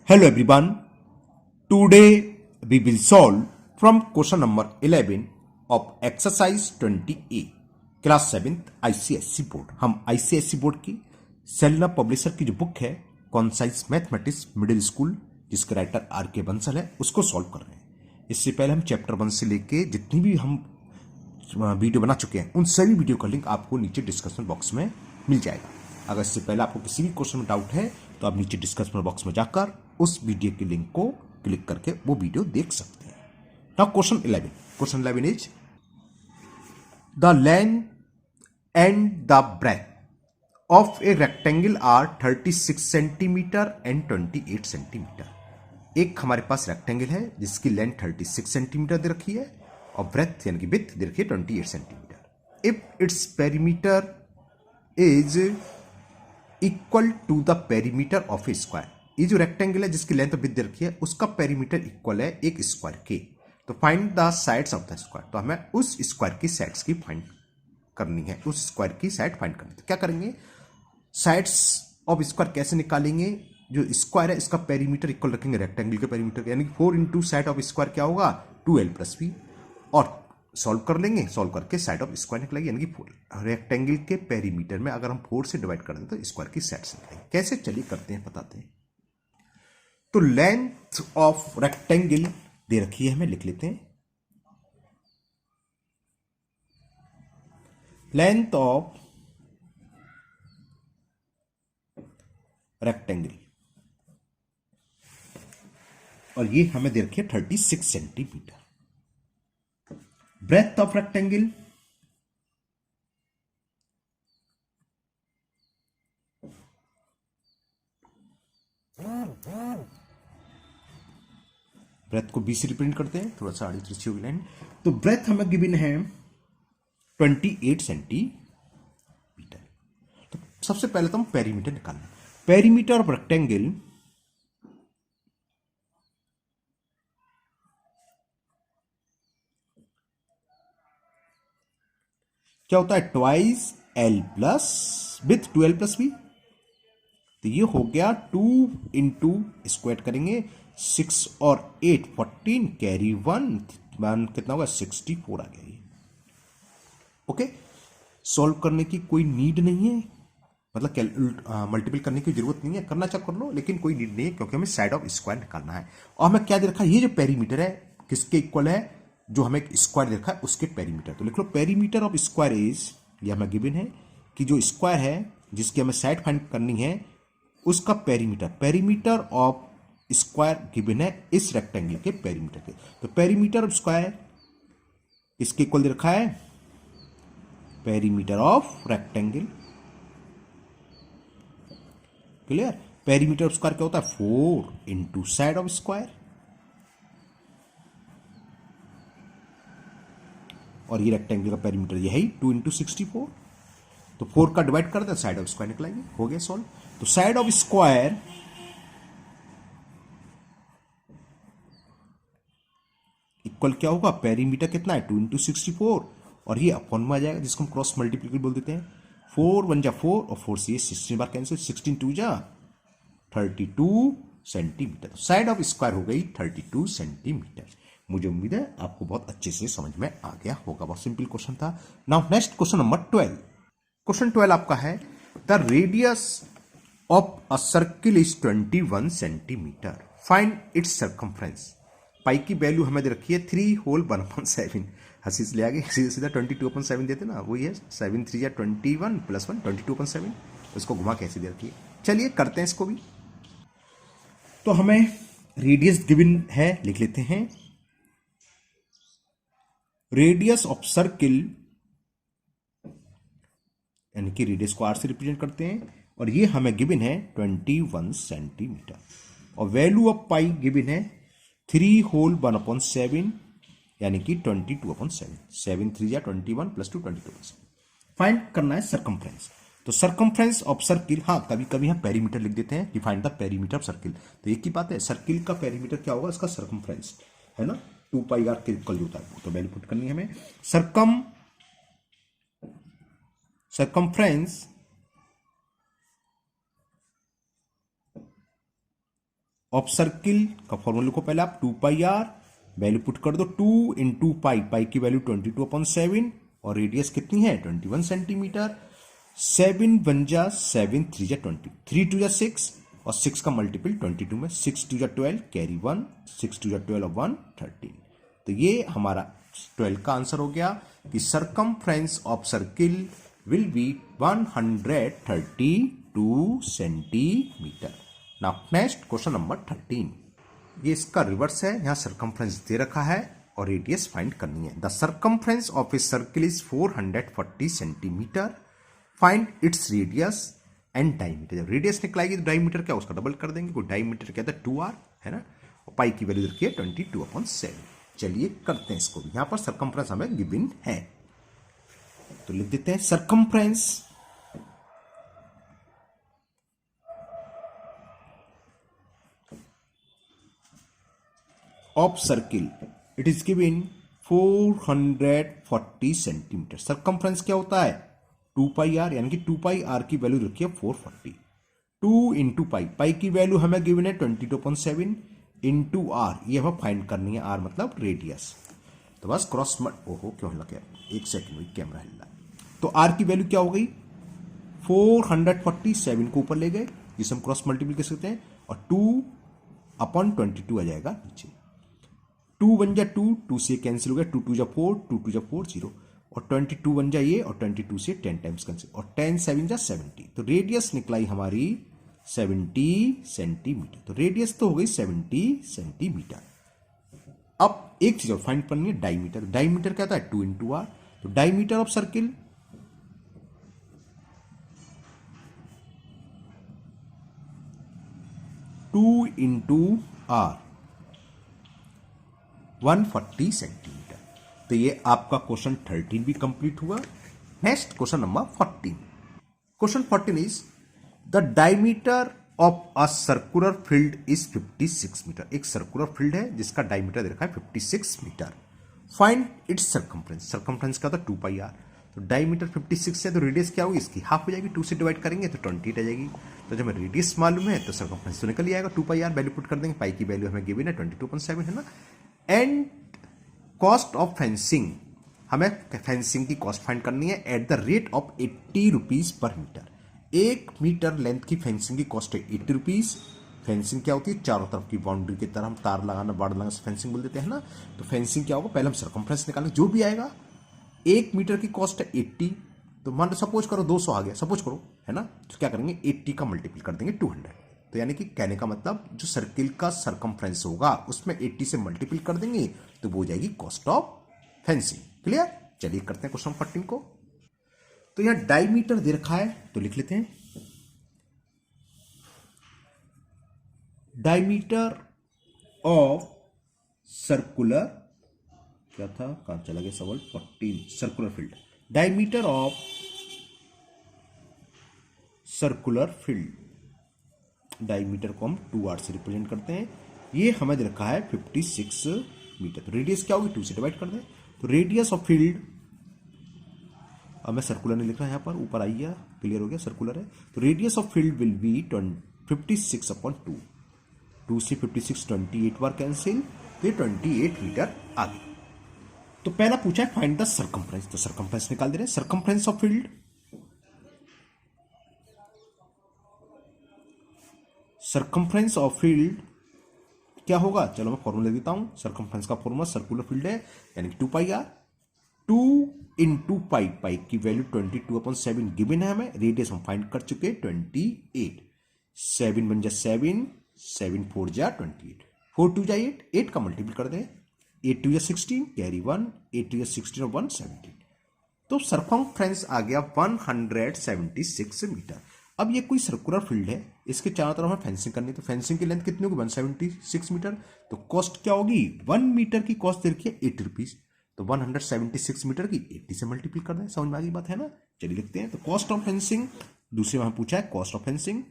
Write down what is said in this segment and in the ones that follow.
Hello everyone. Today we will solve from question number 11 of exercise 20A class 7th ICSE board. हम ICSE board की सेलना publisher की जो book है concise mathematics middle school जिसके writer RK Bansal है उसको solve कर रहे हैं। इससे पहले हम चैप्टर 1 से लेके जितनी भी हम वीडियो बना चुके हैं उन सभी वीडियो का लिंक आपको नीचे डिस्क्रिप्शन बॉक्स में मिल जाएगा। अगर इससे पहले आपको किसी भी क्वेश्चन में डाउट है तो आप नीचे डिस्क्रिप्शन बॉक्स में जाकर उस वीडियो के लिंक को क्लिक करके वो वीडियो देख सकते हैं। Now question 11 is the length and the breadth of a rectangle are 36 centimetre and 28 centimetre. एक हमारे पास रेक्टेंगल है जिसकी लेंथ 36 सेंटीमीटर दे रखी है और ब्रेथ यानी कि विड्थ दे रखी है 28 centimetre. If its perimeter is equal to the perimeter of a square, ये जो रेक्टेंगल है जिसकी लेंथ और विड्थ दे रखी है उसका पेरीमीटर इक्वल है एक स्क्वायर के। तो find the sides of the square, तो हमें उस स्क्वायर की साइड्स की फाइंड करनी है, उस स्क्वायर की साइड फाइंड करनी है। तो क्या करेंगे, साइड्स ऑफ स्क्वायर कैसे निकालेंगे, जो स्क्वायर है इसका पेरीमीटर इक्वल रखेंगे रेक्टेंगल के पेरीमीटर, यानी कि 4 इंटू साइड ऑफ स्क्वायर क्या होगा 2l प्लस बी, और सॉल्व कर लेंगे, सॉल्व करके साइड ऑफ स्क्वायर निकलेगी, यानी कि रेक्टेंगल के पेरीमीटर में अगर हम 4 से डिवाइड कर दें तो स्क्वायर की साइड्स निकलेंगी। कैसे, चलिए करते हैं, बताते हैं। तो लेंथ ऑफ रेक्टेंगल दे रखी है, हमें लिख लेते हैं लेंथ ऑफ रेक्टेंगल, और ये हमें दे रखी है 36 centimetre. Breadth of rectangle breadth को 20 से रिप्रेजेंट करते हैं, थोड़ा सा आड़ी तिरछी होगी लाइन। तो ब्रेथ हमें गिवन है 28 सेंटीमीटर। तो सबसे पहले तो हम पेरीमीटर निकालना, पेरीमीटर ऑफ रेक्टेंगल क्या होता है, twice L plus with 2l plus B. तो ये हो गया 2 इंटू स्क्वायर करेंगे 6 और 8 14 कैरी 1 कितना होगा 64 आ गया ये। ओके, सॉल्व करने की कोई नीड नहीं है, मतलब मल्टीपल करने की जरूरत नहीं है, करना चाह कर लो लेकिन कोई नीड नहीं है क्योंकि हमें साइड ऑफ स्क्वायर निकालना है। और हमें क्या दे रखा है, ये जो पेरीमीटर है किसके इक्वल है, जो हमें एक स्क्वायर दे रखा है उसके पेरीमीटर। तो लिख लो पेरीमीटर ऑफ स्क्वायर इज, ये हमें गिवन है कि जो स्क्वायर है जिसकी हमें साइड फाइंड करनी है उसका पेरीमीटर ऑफ स्क्वायर गिवन है इस रेक्टेंगल के पेरीमीटर के। तो पेरीमीटर ऑफ स्क्वायर इसके इक्वल दे रखा है perimeter of rectangle. Clear, perimeter of square क्या होता है 4 इंटू साइड ऑफ स्क्वायर, और ये रेक्टेंगल का पेरीमीटर यही 2 इंटू 64। तो 4 का डिवाइड कर दे साइड ऑफ स्क्वायर निकलाएंगे, हो गया सॉल्व। तो साइड ऑफ स्क्वायर इक्वल क्या होगा, पेरीमीटर कितना है 2 इंटू 64, और ये अपॉन में आ जाएगा जिसको हम क्रॉस मल्टीप्लिकेशन बोल देते हैं। 4 1 जा 4 और 4 से 16 बार कैंसिल, 16 2 जा 32 सेंटीमीटर। साइड ऑफ स्क्वायर हो गई 32 सेंटीमीटर। मुझे उम्मीद है आपको बहुत अच्छे से समझ में आ गया होगा, बहुत सिंपल क्वेश्चन था। Now next question number 12। Question 12 आपका है the radius of a circle is 21 centimetre, find its circumference. Pi की वैल्यू हमें दे रखी है 3 होल 1/7। हंसी से ले आगे सीधा सीधा 22/7 देते ना, वही है 7 3 या 21 प्लस 1 22/7। इसको घुमा कैसे दे रखी है, चलिए करते हैं इसको भी। तो हमें रेडियस गिवन है, लिख लेते हैं रेडियस ऑफ सर्किल, यानी कि रेडियस को r से रिप्रेजेंट करते हैं, और ये हमें गिवन है 21 सेंटीमीटर, और वैल्यू ऑफ पाई गिवन है 3 होल 1/7 यानी कि 22/7। 7 3 या 21 प्लस 2 22/7। फाइंड करना है सर्कमफ्रेंस। तो सर्कमफ्रेंस ऑफ सर्किल, हाँ कभी कभी हम पेरीमीटर लिख देते हैं कि find the perimeter of circle. तो एक ही बात है, सर्किल का पेरीमीटर क्या होगा, इसका सर्कमफ्रेंस है ना, 2πr के इक्वल होता है, तो वैल्यू पुट करनी है हमें। सर्कमफ्रेंस ऑफ सर्किल का फॉर्मूला लिखो पहले आप, 2 पाई आर, वैल्यू पुट कर दो 2 इंटू पाई, पाई की वैल्यू 22/7 और रेडियस कितनी है 21 सेंटीमीटर। 7 बन जा 7 3 जा 20, 3 2 जा 6 और 6 का मल्टीपल 22 में, 6 2 जा 12 कैरी 1, 6 2 जा 12 और 1 13। तो ये हमारा 12 का आंसर हो गया कि circumference of circle will be 132 centimetre. Now next question number 13, ये इसका रिवर्स है, यहां सरकमफ्रेंस दे रखा है और रेडियस फाइंड करनी है। The circumference of a circle is 440 centimetre, find its radius and diameter. जब रेडियस निकलाएगी तो डायमीटर क्या उसका डबल कर देंगे, कोई डायमीटर क्या था 2r है ना, और पाई की वैल्यू रखी है 22/7। चलिए करते हैं इसको भी, यहां पर सरकमफ्रेंस हमें गिवन है तो लिख देते हैं circumference of circle, it is given 440 centimetre. Circumference क्या होता है 2 पाई आर, यानी कि 2 पाई आर की वैल्यू रखी है 440, 2 इंटू पाई, पाई की वैल्यू हमें गिवन है 22/7 इंटू आर, ये हमें फाइंड करनी है, आर मतलब रेडियस। तो बस क्रॉस ओहो क्यों हिला गया, एक सेकंड में कैमरा हिला। तो आर की वैल्यू क्या हो गई 447 को ऊपर ले गए, जिसे हम क्रॉस मल्टीपल कर सकते हैं, और 2/22 आ जाएगा नीचे। 2 बन जा 2, 2 से कैंसिल हो गया, 2 2 जा 4, 2 2 जा 4 0, और 22 बन जा ये, और 22 से 10 टाइम्स कैंसिल, और 10 7 जा 70। तो रेडियस निकलाई हमारी 70 सेंटीमीटर। तो रेडियस तो हो गई 70 सेंटीमीटर। अब एक चीज और फाइंड करनी है डायमीटर। डायमीटर क्या था 2 इंटू आर, तो diameter of circle 2 into R 140 centimetre. तो ये आपका क्वेश्चन 13 भी कंप्लीट हुआ। Next question number 14। Question 14 is the diameter of a circular field is 56 metre. एक सर्कुलर फील्ड है जिसका डायमीटर दे रखा है 56 metre. Find its circumference. Circumference का था 2 पाई आर, तो डायमीटर 56 है तो रेडियस क्या होगी इसकी हाफ हो जाएगी, 2 से डिवाइड करेंगे तो 28 आ जाएगी। तो जब हमें रेडियस मालूम है तो सरकमफ्रेंस तो निकल ही आएगा, 2 पाई आर वैल्यू पुट कर देंगे, पाई की वैल्यू हमें गिवन है 22/7 है ना। एंड कॉस्ट ऑफ फेंसिंग, हमें फेंसिंग की कॉस्ट फाइंड करनी है at the rate of 80 rupees per metre. 1 metre length की फेंसिंग की कॉस्ट है 80 रुपीज। फेंसिंग क्या होती है चारों तरफ की बाउंड्री की तरह हम तार लगाना बाड़ लगाना फेंसिंग बोल देते हैं ना। तो फेंसिंग क्या होगा, पहले हम सरकमफ्रेंस निकालेंगे, जो भी आएगा 1 मीटर की कॉस्ट है 80, तो मान लो सपोज करो 200 आ गया, सपोज करो है ना, तो क्या करेंगे 80 का मल्टीपल कर देंगे 200। तो यानी कि कहने का मतलब जो सर्किल का सरकमफ्रेंस होगा उसमें 80 से मल्टीपल कर देंगे तो वो हो जाएगी कॉस्ट ऑफ फेंसिंग। क्लियर। चलिए करते हैं क्वेश्चन 14 को। तो यहां डायमीटर दे रखा है तो लिख लेते हैं डायमीटर ऑफ सर्कुलर, क्या था कहां चला गया सवाल, 14 circular field. Diameter of circular field, diameter को हम 2r से रिप्रेजेंट करते हैं। ये हमें दे रखा है 56 मीटर। तो रेडियस क्या होगी 2 से डिवाइड कर दें, तो रेडियस ऑफ फील्ड, अब मैं सर्कुलर नहीं लिख रहा यहां पर, ऊपर आइए क्लियर हो गया सर्कुलर है। तो radius of field will be 56/2, 2 से 56 28 बार कैंसिल, तो 28 मीटर आ गई। तो पहला पूछा है फाइंड द सरकमफ्रेंस, तो सरकमफ्रेंस निकाल दे रहे हैं। Circumference of field, circumference of field क्या होगा, चलो मैं फॉर्मूला देता हूं। सरकमफ्रेंस का फॉर्मूला सर्कुलर फील्ड है यानी कि 2 पाई आर, 2 इंटू पाई, पाई की वैल्यू 22/7 गिवन है हमें, रेडियस हम फाइंड कर चुके 28, 7 बन जा 7, 7 4 जा 28, 4 2 जा 8, 8 का मल्टीपल कर दें, 8 2 जा 16 कैरी 1, 8 2 जा 16 और 1 17। तो सरकमफ्रेंस आ गया 176 मीटर। अब ये कोई सर्कुलर फील्ड है, इसके चारों तरफ हमें फेंसिंग करनी है, तो फेंसिंग की लेंथ कितनी होगी 176 मीटर। तो कॉस्ट क्या होगी, 1 मीटर की कॉस्ट दे रखी है 80 रुपीज, तो 176 मीटर की 80 से मल्टीपल कर दें, समझ में आ गई बात है ना। चलिए लिखते हैं। तो कॉस्ट ऑफ फेंसिंग, दूसरे वहां पूछा है कॉस्ट ऑफ फेंसिंग,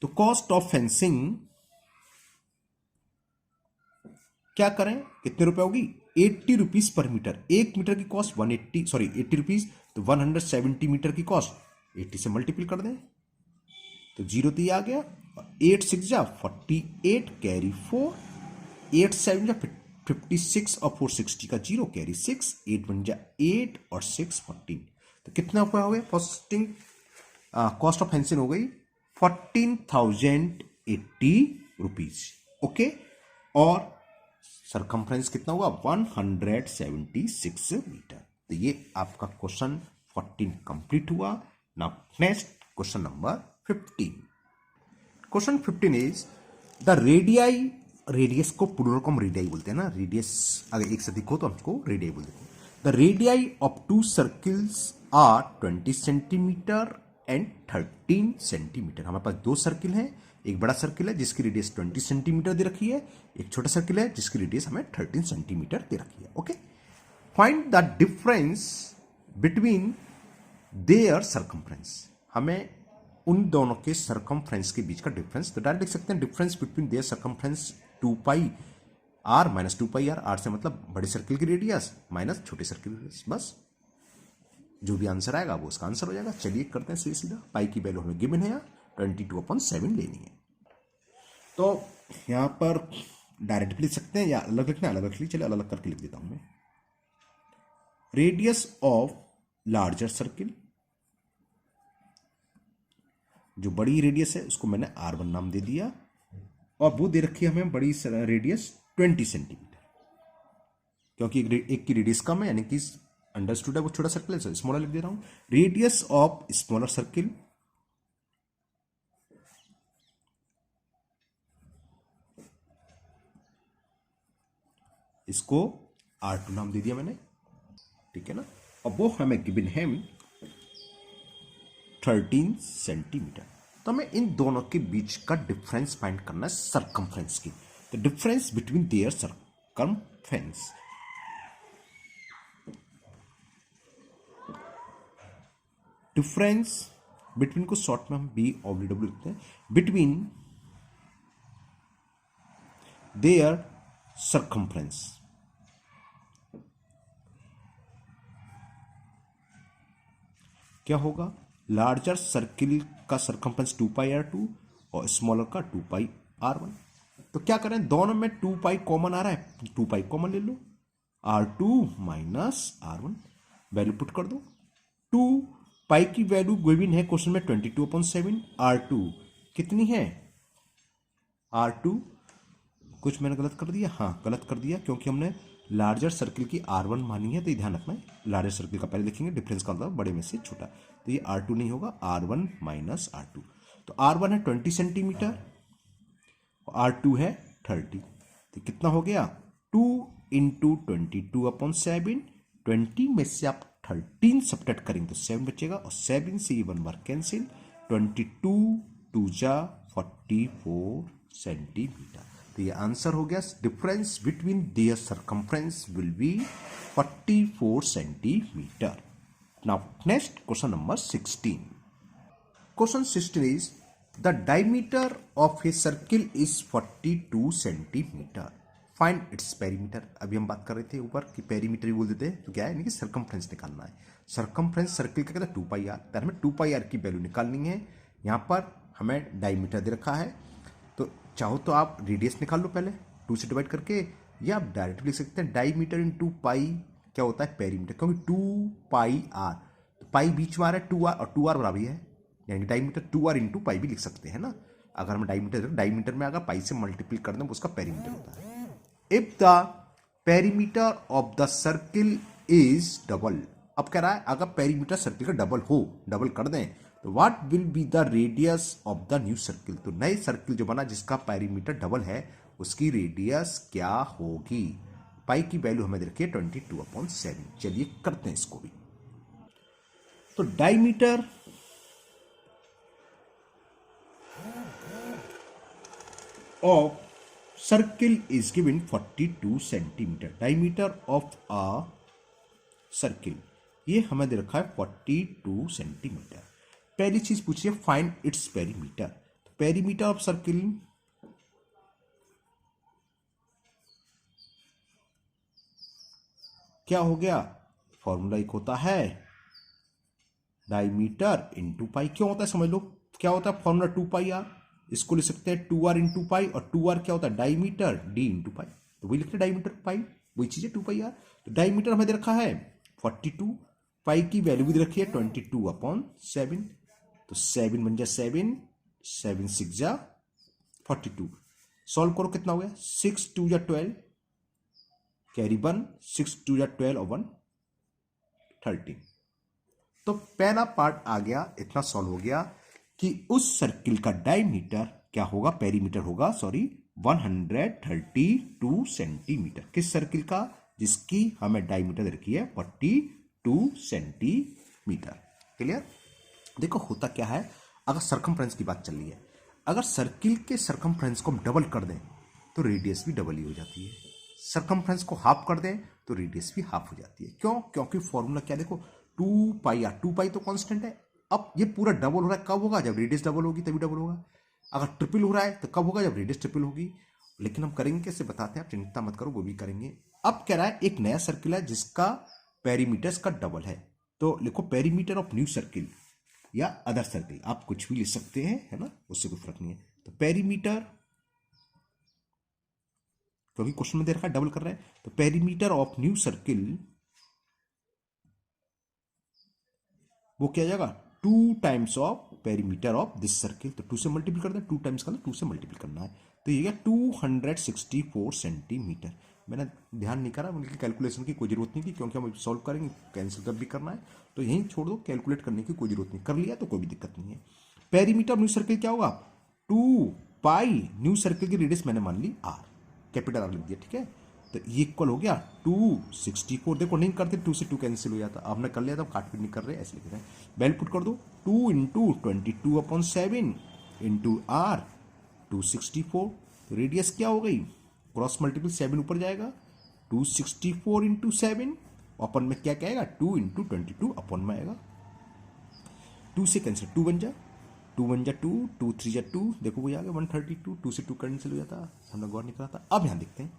तो कॉस्ट ऑफ फेंसिंग क्या करें, कितने रुपए होगी 80 रुपीज पर मीटर। 1 मीटर की कॉस्ट 80 रुपीज, तो 170 मीटर की कॉस्ट 80 से मल्टीपल कर दें, तो 0 तो ये आ गया, 8 6 जा 48 कैरी 4, 8 7 जा 56 और 4 60 का 0 कैरी 6, 8 1 जा 8 और 6 14। तो कितना रुपया हो गया? कॉस्टिंग कॉस्ट ऑफ फेंसिंग हो गई 14,080 रुपीज। ओके, और सरकमफ्रेंस कितना हुआ? 176 मीटर। तो ये आपका क्वेश्चन 14 कंप्लीट हुआ। Now next question number 15। Question 15 is the radii, radius को प्लूरल को हम रेडियाई बोलते हैं ना, रेडियस अगर एक से अधिक हो तो हमको रेडियाई बोलते हैं। The radii of two circles are 20 centimetre and 13 centimetre. हमारे पास दो सर्किल हैं, एक बड़ा सर्किल है जिसकी रेडियस 20 सेंटीमीटर दे रखी है, एक छोटा सर्किल है जिसकी रेडियस हमें 13 सेंटीमीटर दे रखी है। Okay, find the difference between their circumference. हमें उन दोनों के सरकमफ्रेंस के बीच का डिफरेंस, तो डायरेक्ट लिख सकते हैं difference between their circumference 2 pi R minus 2 pi R. R से मतलब बड़े सर्किल की रेडियस माइनस छोटे सर्किल की रेडियस। बस जो भी आंसर आएगा वो उसका आंसर हो जाएगा। चलिए करते हैं सीधा। पाई की वैल्यू हमें गिवन है यहाँ 22/7 लेनी है। तो यहां पर डायरेक्ट भी लिख सकते हैं या अलग लिखना, अलग लिख लीजिए। चलिए अलग अलग करके लिख देता हूं मैं। रेडियस ऑफ लार्जर सर्किल, जो बड़ी रेडियस है उसको मैंने R1 नाम दे दिया, और वो दे रखी है हमें बड़ी रेडियस 20 सेंटीमीटर, क्योंकि एक की रेडियस कम है यानी कि अंडरस्टूड है वो छोटा सर्किल है, स्मॉलर लिख दे रहा हूं। रेडियस ऑफ स्मॉलर सर्किल, इसको R2 नाम दे दिया मैंने, ठीक है ना। अब वो हमें गिवन है 13 सेंटीमीटर। तो हमें इन दोनों के बीच का डिफरेंस फाइंड करना है सरकमफ्रेंस की। तो difference between their circumference, difference between को शॉर्ट में हम BW लिखते हैं, बिटवीन देयर सरकमफ्रेंस। क्या होगा? लार्जर सर्किल का सरकमफ्रेंस 2 पाई R2 और स्मॉलर का 2 पाई R1। तो क्या करें, दोनों में 2 पाई कॉमन आ रहा है, 2 पाई कॉमन ले लो, R2 minus R1 value put कर दो। 2 पाई की वैल्यू गिवन है क्वेश्चन में 22/7। R2 कितनी है? R2 कुछ मैंने गलत कर दिया, हाँ गलत कर दिया, क्योंकि हमने लार्जर सर्किल की R1 मानी है, तो ये ध्यान रखना है। लार्जर सर्किल का पहले लिखेंगे, डिफरेंस का मतलब बड़े में से छोटा, तो ये R2 नहीं होगा, R1 माइनस R2। तो R1 है 20 सेंटीमीटर, R2 है 30, तो कितना हो गया? 2 इंटू 22/7। 20 में से आप 13 सब्ट्रैक्ट करेंगे तो 7 बचेगा, और 7 से ये 1 बार कैंसिल, 22 2 जा 44 सेंटीमीटर। तो ये आंसर हो गया। Difference between their circumference will be 44 centimetre. Now next question number 16। Question 16 is the diameter of a circle is 42 centimetre. Find its perimeter. अभी हम बात कर रहे थे ऊपर कि पेरीमीटर ही बोल देते हैं, तो क्या है यानी कि सरकमफ्रेंस निकालना है। सरकमफ्रेंस सर्किल का कहता है 2 पाई आर, तो हमें 2 पाई आर की वैल्यू निकालनी है। यहाँ पर हमें डायमीटर दे रखा है, तो चाहो तो आप रेडियस निकाल लो पहले 2 से डिवाइड करके, या आप डायरेक्ट लिख सकते हैं डायमीटर इंटू पाई क्या होता है पेरीमीटर, क्योंकि 2 पाई आर, तो पाई बीच में आ रहा है 2R, और 2R बराबर है यानी कि डायमीटर 2R इंटू पाई भी लिख सकते हैं ना। अगर हम डायमीटर में अगर पाई से मल्टीप्लाई कर दें उसका पेरीमीटर होता है। If the perimeter of the circle is double, अब कह रहा है अगर पेरीमीटर सर्किल का डबल हो, डबल कर दें, तो what will be the radius of the new circle. तो नए सर्किल जो बना जिसका पेरीमीटर डबल है उसकी रेडियस क्या होगी। पाई की वैल्यू हमें रखी है 22/7। चलिए करते हैं इसको भी। तो diameter of circle is given 42 centimetre. Diameter of a circle ये हमें दे रखा है 42 सेंटीमीटर। पहली चीज पूछिए फाइंड इट्स पेरीमीटर। तो पेरीमीटर ऑफ सर्किल क्या हो गया? फॉर्मूला एक होता है डायमीटर इंटू पाई। क्यों होता है समझ लो, क्या होता है फॉर्मूला 2 पाई आर। इसको लिख सकते हैं 2r इंटू पाई, और 2r क्या होता है डायमीटर, d इंटू पाई, तो वही लिखते हैं डायमीटर पाई, वही चीज है 2 पाई आर। तो डायमीटर हमें दे रखा है 42, पाई की वैल्यू भी दे रखी है 22/7, तो 7 बन जाए 7, 7 6 जा 42। सॉल्व करो कितना हो गया, 6 2 जा 12, कैरी 1, 6 2 जा 12 और 1 13। तो पहला पार्ट आ गया, इतना सॉल्व हो गया कि उस सर्किल का डायमीटर क्या होगा, पेरीमीटर होगा, सॉरी 132 सेंटीमीटर। किस सर्किल का, जिसकी हमें डायमीटर रखी है 42 सेंटीमीटर। क्लियर। देखो होता क्या है, अगर सरकमफ्रेंस की बात चल रही है, अगर सर्किल के सरकमफ्रेंस को हम डबल कर दें तो रेडियस भी डबल ही हो जाती है, सरकमफ्रेंस को हाफ कर दें तो रेडियस भी हाफ हो जाती है। क्यों, क्योंकि फॉर्मूला क्या, देखो 2 पाई आर, 2 पाई तो कांस्टेंट है। अब ये पूरा डबल हो रहा है, कब होगा, जब रेडियस डबल होगी तभी डबल होगा। अगर ट्रिपल हो रहा है तो कब होगा, जब रेडियस ट्रिपल होगी। लेकिन हम करेंगे कैसे बताते हैं, आप चिंता मत करो, वो भी करेंगे। अब कह रहा है एक नया सर्किल है जिसका पेरीमीटर का डबल है, तो लिखो पेरीमीटर ऑफ न्यू सर्किल या अदर सर्किल, आप कुछ भी लिख सकते हैं, है ना, उससे कोई फर्क नहीं है। तो पेरीमीटर, क्योंकि क्वेश्चन में दे रखा है डबल कर रहा है, तो पेरीमीटर ऑफ न्यू सर्किल वो क्या जाएगा, 2 times of perimeter of this circle. तो 2 से मल्टीपल कर दें, 2 टाइम्स का 2 से मल्टीपल करना है, तो ये 264 सेंटीमीटर। मैंने ध्यान नहीं करा, उनकी कैलकुलेशन की कोई जरूरत नहीं थी, क्योंकि हम सॉल्व करेंगे, कैंसिल कब भी करना है तो यहीं छोड़ दो, कैलकुलेट करने की कोई जरूरत नहीं, कर लिया तो कोई भी दिक्कत नहीं है। पेरीमीटर न्यू सर्किल क्या होगा, 2 पाई, न्यू सर्किल की रेडियस मैंने मान ली r, कैपिटल R लिख दिया, ठीक है। तो ये इक्वल हो गया 264, देखो नहीं करते 2 से 2 कैंसिल हो जाता, आपने कर लिया था, काट पीट नहीं कर रहे, ऐसे लिख रहे हैं। वैल्यू पुट कर दो, 2 इंटू 22/7 इंटू आर 264, रेडियस क्या हो गई, क्रॉस मल्टीपल 7 ऊपर जाएगा, 264 इंटू 7 अपन में क्या आएगा, 2 इंटू 22 अपन में आएगा, 2 से कैंसिल 2 बन जाए, 2 1 जा 2, 2 3 जा 2, देखो वही आ गया 132, 2 से 2 कैंसिल हो जाता, हमने गौर नहीं करा था। अब यहां देखते हैं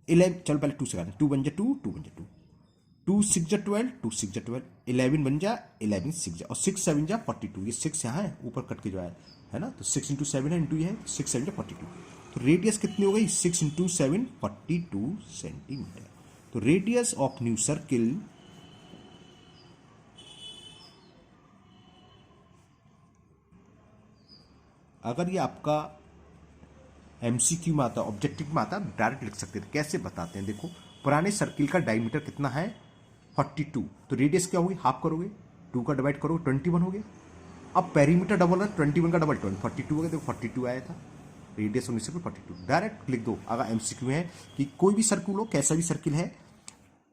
11, चलो पहले 2 से करते हैं, 2 1 जा 2, 2 1 जा 2, 2 6 जा 12, 2 6 जा 12, 11 बन जा 11 6 जा, और 6 7 जा 42, ये 6 यहाँ है ऊपर कट के जो है ना, तो 6 इंटू 7 है, इंटू ये है 6 7 जा 42, तो रेडियस कितनी हो गई, 6 इंटू 7 42 सेंटीमीटर। तो रेडियस ऑफ न्यू सर्किल अगर ये आपका एमसीक्यू में आता, ऑब्जेक्टिव में आता, डायरेक्ट लिख सकते थे। कैसे बताते हैं, देखो पुराने सर्किल का डायमीटर कितना है 42, तो रेडियस क्या होगी, हाफ करोगे, 2 का डिवाइड करोगे 21 हो गया। अब पेरीमीटर डबल है, 21 का डबल 42 हो गया, देखो 42 आया था, रेडियस 19 से 42 डायरेक्ट लिख दो। अगर एमसीक्यू है कि कोई भी सर्किल हो, कैसा भी सर्किल है,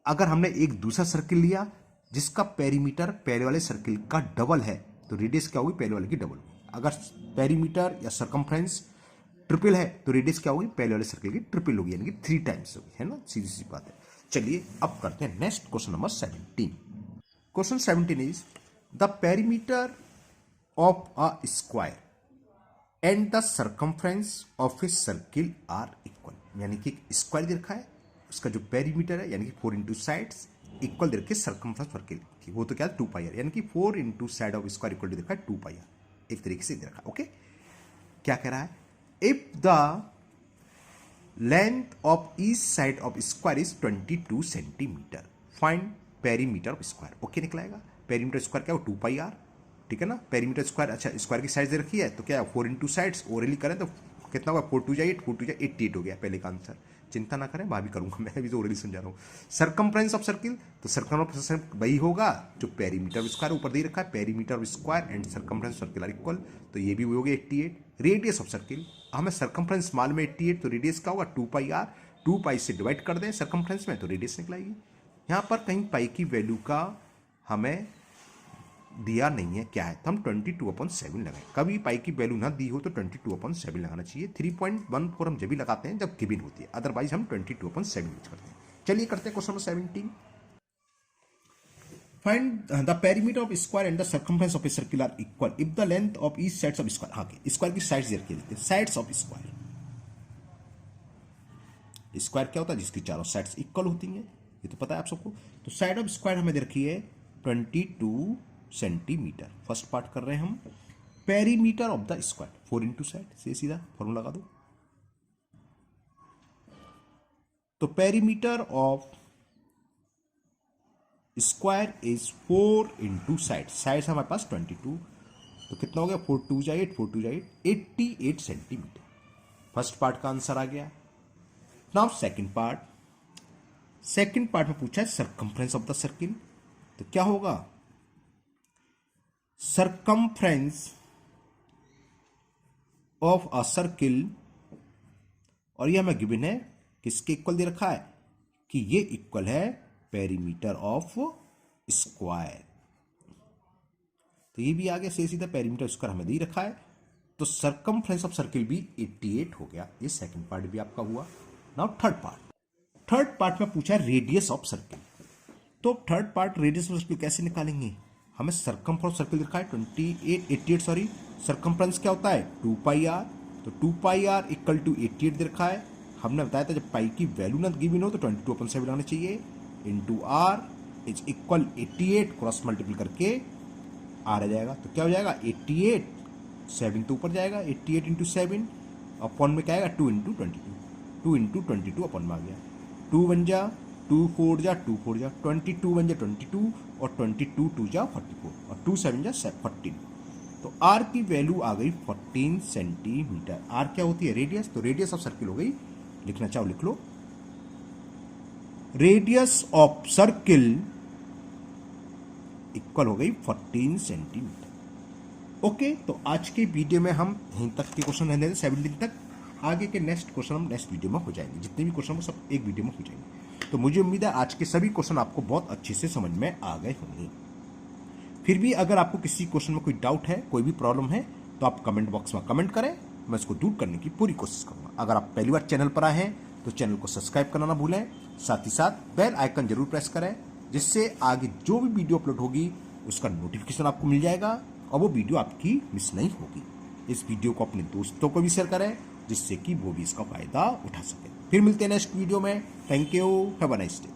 अगर हमने एक दूसरा सर्किल लिया जिसका पेरीमीटर पहले वाले सर्किल का डबल है, तो रेडियस क्या होगी, पहले वाले की डबल होगी। अगर पेरीमीटर या सर्कमफ्रेंस ट्रिपल है तो रेडियस क्या होगी, पहले वाले सर्किल की ट्रिपल होगी, यानी कि 3 टाइम्स होगी, है ना, सीधी सी बात है। चलिए अब करते हैं next question number 17। Question 17 is the perimeter of a square and the circumference of a circle are equal, यानी कि एक स्क्वायर दे रखा है, उसका जो पेरीमीटर है यानी कि 4 इंटू साइड्स इक्वल दे रखे सर्कमफ्रेंस सर्किल की, वो तो क्या है 2 पाई आर, यानी कि 4 into side of square equal दे रखा है 2 पाई आर, एक तरीके से दे रखा है। ओके, क्या कह रहा है, if the length of each side of square is 22 centimetre, find perimeter of square. Okay निकलाएगा, पेरीमीटर स्क्वायर क्या हो 2 पाई आर, ठीक है ना, पेरीमीटर स्क्वायर, अच्छा स्क्वायर की साइड दे रखी है तो क्या है 4 इंटू साइड्स, ओरली करें तो कितना होगा 4 2 जा 8, 4 2 जा 88 हो गया पहले का आंसर, चिंता ना करें वहां भी करूंगा, मैं भी तो ओरली समझा रहा हूँ। सर्कमफ्रेंस ऑफ सर्किल, तो सर्कमफ्रेंस वही होगा जो पेरीमीटर ऑफ स्क्वायर ऊपर दे रखा है, perimeter of square and circumference circle are equal, तो ये भी हो गया 88। रेडियस ऑफ सर्किल, हमें सर्कमफ्रेंस माल में 88, तो रेडियस क्या होगा 2 पाई आर, 2 पाई से डिवाइड कर दें सर्कमफ्रेंस में तो रेडियस निकलाएगी। यहाँ पर कहीं पाई की वैल्यू का हमें दिया नहीं है, क्या है, तो हम 22/7 लगाएं। कभी पाई की वैल्यू ना दी हो तो 22/7 लगाना चाहिए। 3.14 हम जब भी लगाते हैं जब गिवन होती है, अदरवाइज हम 22/7 यूज करते हैं। चलिए करते हैं question number 17। Find the perimeter of square and the circumference of a circle are equal if the length of each sides of square. हाँ, स्क्वायर की साइड्स दे रखी है, साइड्स ऑफ स्क्वायर, स्क्वायर क्या होता है जिसकी चारों साइड्स इक्वल होती हैं, ये तो पता है आप सबको। तो साइड ऑफ स्क्वायर हमें दे रखी है 22 सेंटीमीटर, फर्स्ट पार्ट कर रहे हैं हम। Perimeter of the square 4 into side से सीधा फॉर्मूला लगा दो। तो perimeter of square is 4 into side, side हमारे पास 22, तो कितना हो गया 4 2 जा 8, 4 2 जा 8, 88 सेंटीमीटर। फर्स्ट पार्ट का आंसर आ गया। Now second part, second part में पूछा है सरकमफ्रेंस ऑफ द सर्किल, तो क्या होगा सरकमफ्रेंस ऑफ अ सर्किल, और यह हमें गिवन है किसके इक्वल दे रखा है कि ये इक्वल है पेरीमीटर ऑफ स्क्वायर। तो ये भी आ गया सीधा पेरीमीटर स्क्वायर हमें दे रखा है, तो सरकमफ्रेंस ऑफ सर्किल भी 88 हो गया। ये सेकंड पार्ट भी आपका हुआ। Now third part, third part में पूछा रेडियस ऑफ सर्किल, तो third part radius of circle कैसे निकालेंगे, हमें सरकमफ्रेंस सर्किल लिखा है 88 सॉरी, सरकमफ्रेंस क्या होता है 2 पाई आर, तो 2 पाई आर इक्वल टू 88 दे रखा है। हमने बताया था जब पाई की वैल्यू ना गिवन हो तो 22/7 आना चाहिए, into R is equal 88, cross multiple करके आर आ जाएगा, तो क्या हो जाएगा 88, 7 तो ऊपर जाएगा, 88 इंटू 7 अपॉन में क्या आएगा 2 इंटू 22, 2 इंटू 22 अपॉन में आ गया, 2 बन जा 2 4 जा 2 4 जा 22 बन जा 22, और 22 2 जा 44, और 2 7 जा 14, तो आर की वैल्यू आ गई 14 सेंटीमीटर। आर क्या होती है रेडियस, तो रेडियस ऑफ सर्किल हो गई, लिखना चाहो लिख लो, रेडियस ऑफ सर्किल इक्वल हो गई 14 सेंटीमीटर। ओके, तो आज के वीडियो में हम यहीं तक के क्वेश्चन रहने देते 17 तक, आगे के नेक्स्ट क्वेश्चन हम नेक्स्ट वीडियो में हो जाएंगे, जितने भी क्वेश्चन हो सब एक वीडियो में हो जाएंगे। तो मुझे उम्मीद है आज के सभी क्वेश्चन आपको बहुत अच्छे से समझ में आ गए होंगे। फिर भी अगर आपको किसी क्वेश्चन में कोई डाउट है, कोई भी प्रॉब्लम है, तो आप कमेंट बॉक्स में कमेंट करें, मैं इसको दूर करने की पूरी कोशिश करूंगा। अगर आप पहली बार चैनल पर आए हैं तो चैनल को सब्सक्राइब करना ना भूलें, साथ ही साथ बेल आइकन जरूर प्रेस करें, जिससे आगे जो भी वीडियो अपलोड होगी उसका नोटिफिकेशन आपको मिल जाएगा और वो वीडियो आपकी मिस नहीं होगी। इस वीडियो को अपने दोस्तों को भी शेयर करें, जिससे कि वो भी इसका फायदा उठा सके। फिर मिलते हैं नेक्स्ट वीडियो में। Thank you, have a nice day.